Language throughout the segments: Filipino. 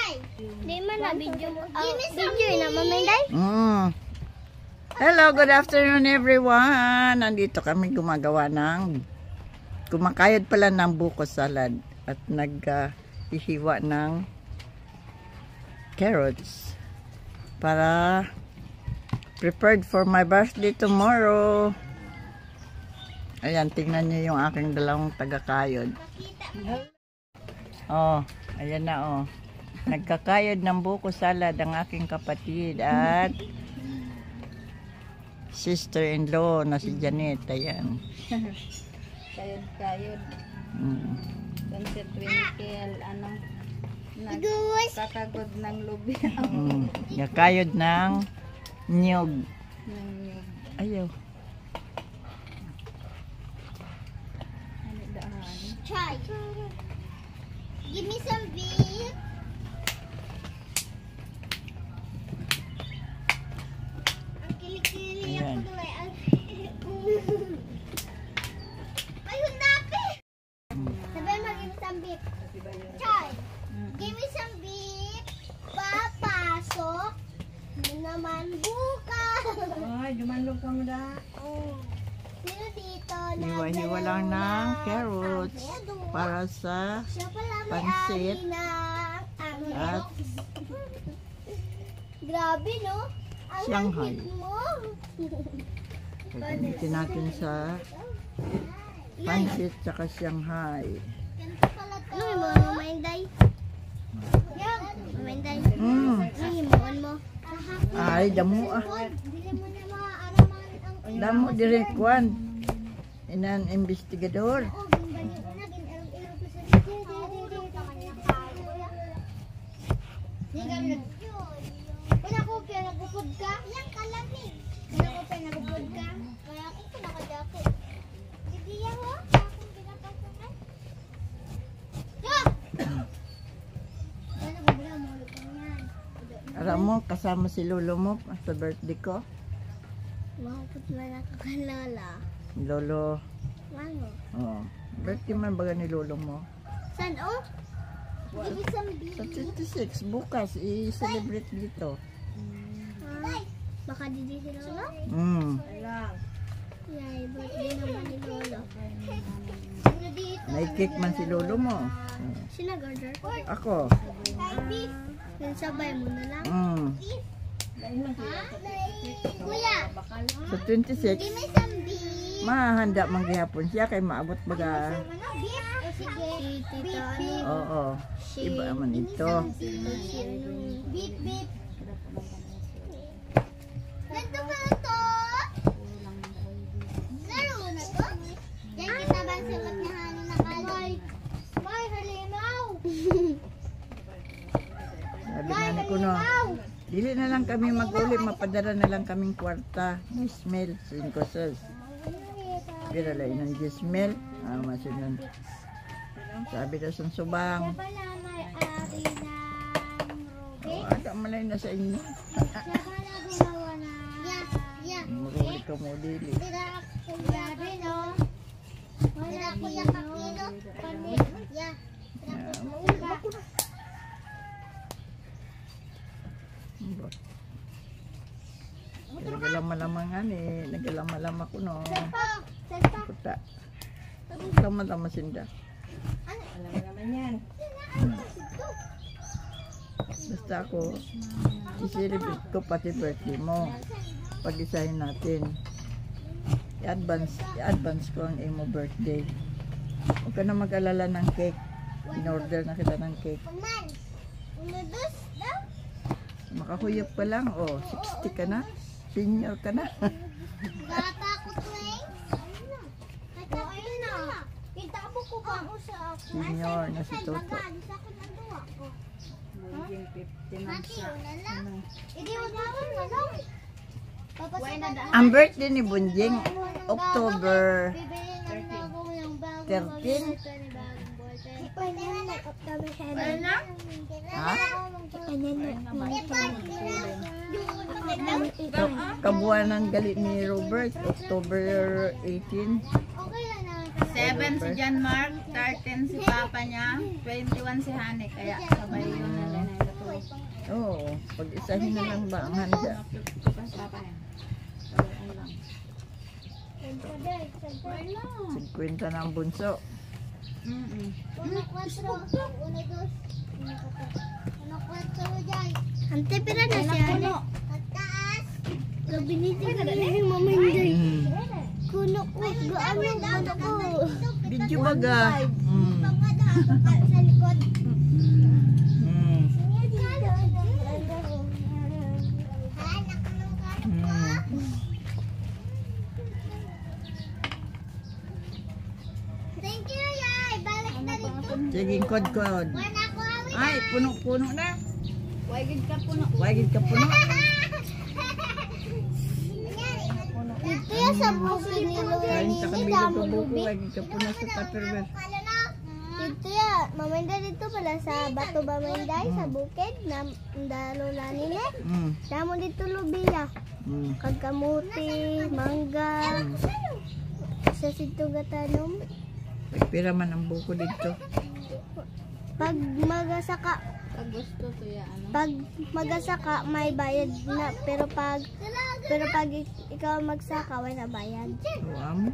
Di man na video mo. Video na maminday. Hello, good afternoon everyone. Nandito kami gumagawa ng kumakayod pala ng buko salad at naghihiwa ng carrots para prepared for my birthday tomorrow. Ayan, tingnan niyo yung aking dalawang taga-kayod. Oh, ayan na oh. Nagkakayod ng buko salad ang aking kapatid at sister-in-law na si Janet. Ayan. Kayod-kayod. Sa twinkle, kakagod ng lubi. Nagkakayod ng niyog. Ayaw. Try. Give me some beef. Ang kilikili ako doon. Ay, hundapi! Sabi mo, give me some beef. Try. Give me some beef. Papasok. Naman bukas. Ay, dumanlog ka mo da. Sino dito? Hiwa-hiwa lang ng carrots para sa pansit at grabe, no? Ang Shanghai. hangit mo. Gagamitin natin sa pansit tsaka Shanghai. Ganito pala to. Ano yung mga maminday? Yan. Maminday. Ano yung mga mo? Ay, damo ah. Dili mo na mga araman ang Damo direct one. Inan investigador. Wala ko pa nagupod ka. Yang kalamig. Wala ko pa nagupod ka. Kaya ako pinakadako. Hindi yan ho. Akong pinapasukan. Yo! Ano ba ba mo ulit yan? Alam mo, kasama si lolo mo sa birthday ko. Mahapot man ako kanala. Lolo. Ano? Oh. Birthday man baga ni lolo mo. San o? Give some beef. Sa 26, bukas, i-celebrate dito. Baka didi si Lolo? Yay, birthday naman ni Lolo. May cake man si lolo mo. Sino order? Ako. Yung sabay mo na lang. Kuya, Sa 26, give me some beef. mahanda man gihapon siya kay maabot baga. Beef? O sige. Tito, ano? Oo. Iba man ito. Beef, beef. Ganito ba ito? Laro na to? Yan kita ba ang sagot na hano na kalay? May halimaw! Sabi nga ni Kuno, dili na lang kami mag-uli, mapadala na lang kaming kwarta. Gismel, 5 pesos. Pero lang ng gismel, masinan. Sabi daw sa subang. Wala may ari ng Ada malay na sa inyo. Siya pala gumawa na. Yeah. Mag-uli ka mo dili. Grabe, no? Wala ko yung kakilo. Yeah. Nagalaman-lamangan eh. Nagalaman-laman ko no. Puta. Lama-lama sinda. Alam mo naman yan. Basta ako, i-celebrate ko pati birthday mo. Pag-isahin natin. I-advance ko ang imo birthday. Huwag ka na mag-alala ng cake. In-order na kita ng cake. Umados daw? Makahuyap pa lang. Oh, 60 ka na. Senior ka na. Gata ko, Twing. Ayun na. Kita mo ko ba mo sa ako? Senior na si Toto. Magiging 50 man siya. Hindi mo tawag na lang. Ang birthday ni Bunjing, October 13. Ha? Kabuan ng galit ni Robert, October 18. 7 si John Mark, 13 si Papa niya, 21 si Hanek, kaya sabay yun na lang. Pag-isahin na lang ba ang handa? Papa yan. Tawaran lang. 50 na ang bunso. Ante, pira na siya. Gabiniti ka na yung maminday. Kuno ko, gaano ko. Video baga. Sa likod. Thank you, Yay. Balik na dito. Sige, kod-kod. Wala ko awit. Ay, puno-puno na. Wagid ka puno. Wagid ka puno. Ito yan sa bukid ni Kain Luwani. sa kabilang bubuko. Wagid ka puno sa Tupperware. Ito yan. Maminday dito pala sa Bato Baminday sa bukid. Dalula nila. Damo dito lubiya. Kagkamuti, mangga. Sa situgatanom. Nagpira man ang buko dito. Pag magasaka, Pag gusto to ya ano. pag magasaka may bayad na, pero pag ikaw magsaka wala bayad. Uwam.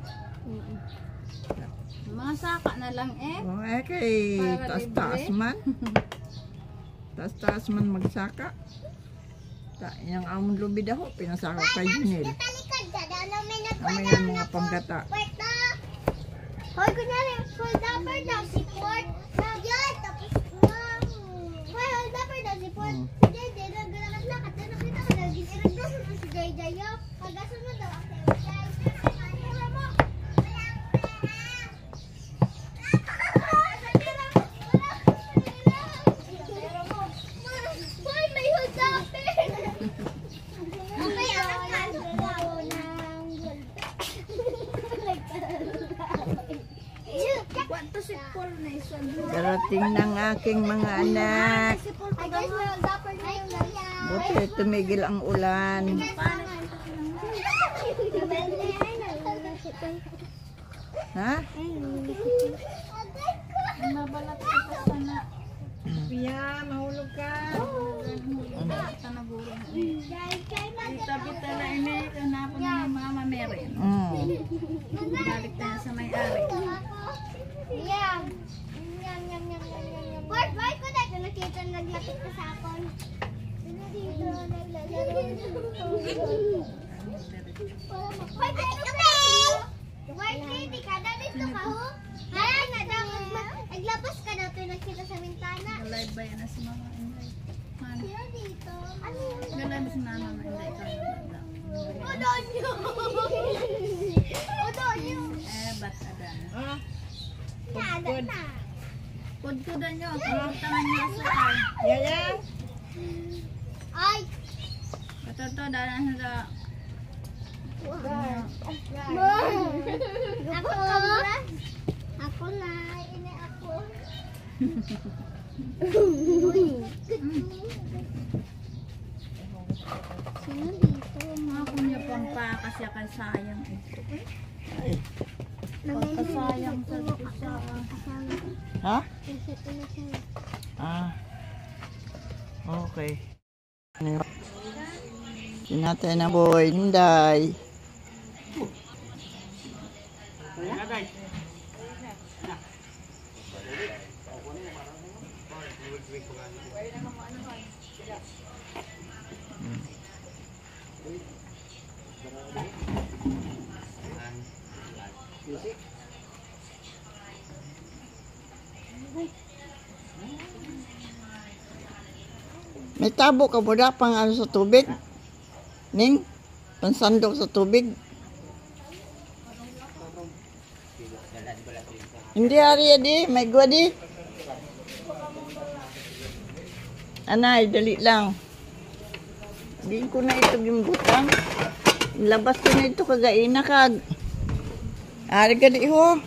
Mga saka na lang eh. O kay Para taas-taas libre. man. Taas-taas man magsaka. Yung among lubid ako, pinasaka kay Junil. Amay ng mga panggata. Hoy, kunyari, hold upper daw si Port. Yan, tapos, hoy, hold upper daw si Port. Si JJ, naglalakad-lakad. Ano kita ka daw, giniragdasan mo si JJ, yo. Kagasan mo daw ako. Hoy, may hold upper. Okay, ang Kwanto si Paul na isa. Darating ng aking mga anak. I guess may hold upper na yung Buti tumigil ang ulan. Ha? Mabalat ka sa sana. Pia, mahulog ka. Sa naguro. Bita-bita na ini. Kanapon na yung mama meron. Balik tayo sa may-ari. Yum. Yum, yum, yum, yum, yum, yum. Port, why ko dahil nakita naglapit ka sa akon? Dito, naglalaro. Hoy, Port, ready ka na dito ka, ho? Kaya na daw, naglabas ka daw ito nakita sa bintana. Live ba yan na si mama? Mano? Sino dito? Ano yun? Nalive si mama. Hindi ikaw. Odonyo! Odonyo! Ba't adan? Nada na. Pudkudan nyo. Tangan nyo sa kay. Yaya? Ay! Ito to, dahil sa Ako na, ini ako. Sino dito? mga kunya pang pakasya kay sayang ito. Pagkasayang sa isa. Ha? Ah. Okay. Sinatay na boy, Inday. May tabo ka mo pang ano sa tubig? Ning? Pansandok sa tubig? Hindi ari di, may gwa di. Anay, dali lang. Hindi ko na ito yung butang. Labas ko na ito kagaina kag. Ari ka di ho.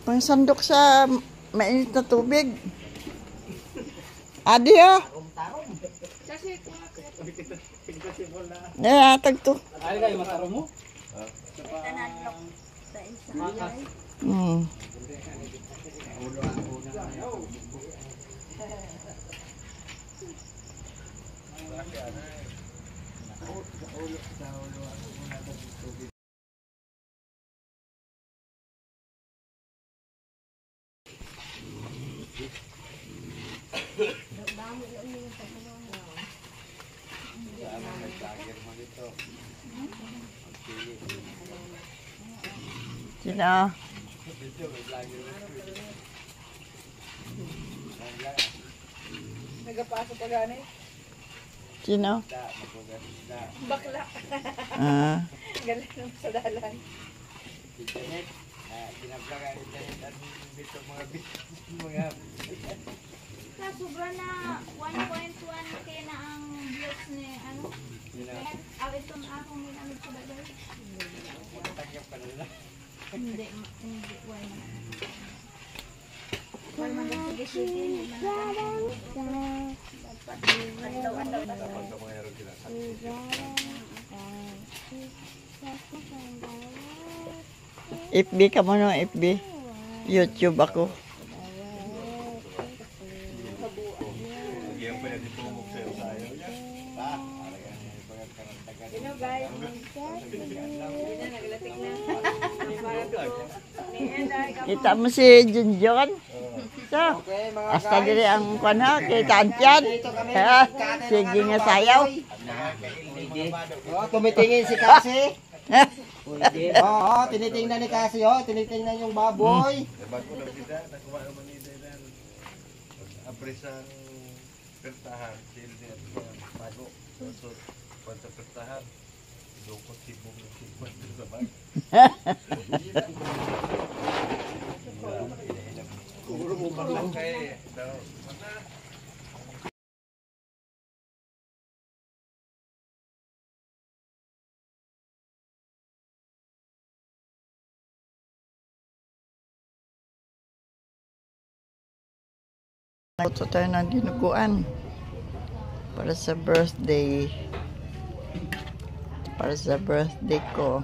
Pansandok sa mainit na tubig. Adi ha? Natag to. Ari kayo mataro mo? Sino? Nagapasok pa gani. Sino? Bakla. Ah. Galing naman sa dalan. Sa sobra na 1.1 kaya na ang views ni ano. Awit kong akong ginamit sa bagay. Hindi, why na. Why man sige sige FB ka mo no, FB. YouTube ako. Sino guys? Hindi na naglatik na. Kita mo si Junjun? So, hasta diri ang kuno, kita antyan. Sige nga sayaw. Oh, tumitingin si Kasi. Oo, tinitingnan ni Kasi, oh, tinitingnan yung baboy. Bago na kita, nakuha naman nila ng apresang pertahan, sildi at bago. So, pagka pertahan, idukot sibong ng sibong sa bag. Kuro mo ba lang kayo? Nagluto tayo ng dinuguan para sa birthday. Para sa birthday ko.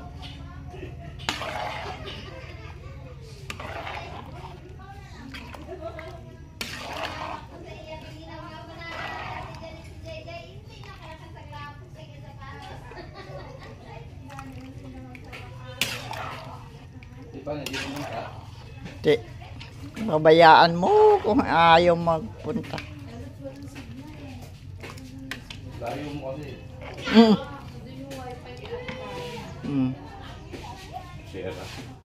Di, pabayaan mo kung ayaw magpunta. Layo mo kasi. Mm. Share.